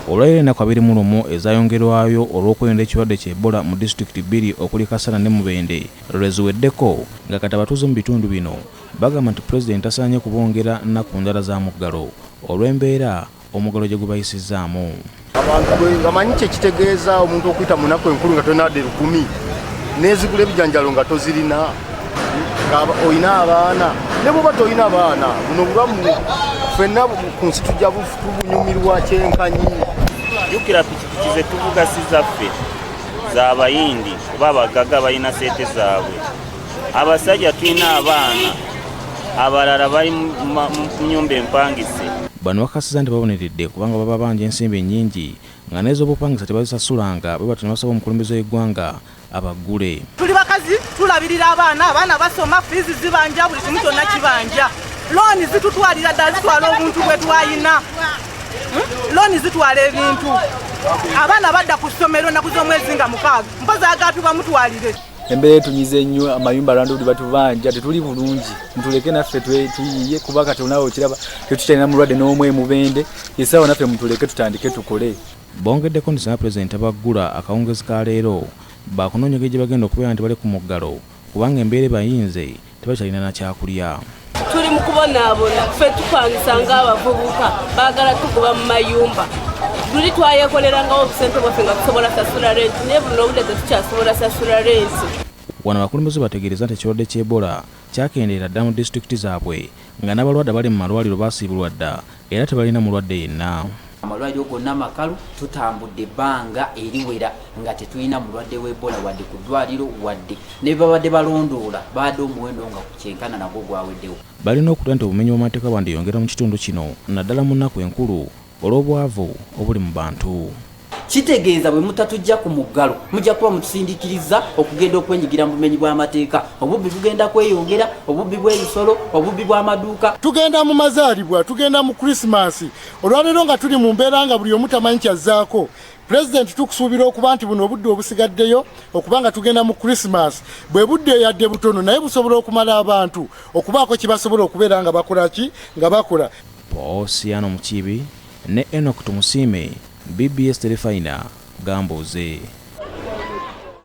olwaleero ennaku 21 ezayongerwayo olw'okwerinda ekirwadde kya Ebola mu disitulikiti 2 okuli Kasana ne Mubende Ziweddeko nga kati abatuuze mu bitundu bino bagamba nti pulezidenti asaanye kubongera nnaku ndala za muggalo olw'embeera omuggalo gye gubayisizaamu. Abantu bamanyi kye kitegeeza omuntu okuyita mu nnaku enkulu nga tolina wadde 10 n'ezigula ebijanjalo nga tozirina nga olina abaana ne bw'oba tolina baana buno obulamu ffenna ku nsi tujja tubunyumirwa kyenkanyi. Jjukira pikipiki ze tuvuga si zaffe z'abayindi oba abagagga balina seete zaabwe. Abasajja tulina abaana abalala bali mu nnyumba empangise. Bano bakasiza nti baboneredde kubanga baba banja ensimbi ennyingi nga n'ez'obupangisa tebazisasulanga bwe batyo ne basaba omukulembeze w'eggwanga abaggule. Tuli bakazi tulabirira abaana basoma, fiizi zibanja, buli kimu kyonna kibanja. Looni zitutwalira ddala zitwala obuntu bwe twayina. Looni zitwala ebintu. Abaana badda ku ssomero ennaku z'omwezi nga 6 mpozi agaatuba mutwalire. Embeera etunyize nnyo, amayumba landlord batubanja, tetuli bulungi. Mutuleke naffe tuyiye kuba kati onawo kiraba tetukyalina mulwadde n'omwe Mubende, essaawa naffe mutuleke tutandike tukole. Bongeddeko nti singa pulezidenti abaggula akawungezi ka leero bakunoonya gye bagenda okubeera nti bali ku muggalo kubanga embeera Ebayinze tebakyalina na kyakulya. Tuli mu kubonaabona ffe tupangisa ng'abavubuka baagala tukuba mu mayumba. Tuli twayekolerangawo obusente bwaffe nga tusobola sasula renti naye buno obudde tetukyasobola sasula renti. Wano abakulembeze bategeereza nti ekirwadde kya Ebola kyakendeera ddala mu disitulikiti zaabwe nga n'abalwadde bali mu malwaliro baasiibulwa dda era tebalina mulwadde yenna. Amalwaliro gonna makalu tutambudde ebbanga eriwera nga tetulina mulwadde w'Ebola wadde ku ddwaliro wadde ne babadde balondoola badde omuwendo nga kyenkana nagwo gwaweddewo. Balina okutya nti obumenyi bw'amateeka bwandiyongera mu kitundu kino naddala mu nnaku enkulu olw'obwavu obuli mu bantu. Kitegeeza bwe mutatujja ku muggalo mujja kuba mutusindikiriza okugenda okwenyigira mu bumenyi bw'amateeka. Obubbi bugenda kweyongera, obubbi bw'ebisolo, obubbi bw'amaduuka. Tugenda mu mazaalibwa, tugenda mu Krismasi. Olwaleero nga tuli mu mbeera nga buli omu tamanyi kyazzaako. Pulezidenti tukusuubira okuba nti buno obudde obusigaddeyo okuba nga tugenda mu Krismasi bwe budde yadde butono naye busobola okumala abantu okubaako kye basobola okubeera nga bakola ki nga bakola. Posiano Mukibi ne Ennaku Tumusiime BBS Telefina Gambuuze.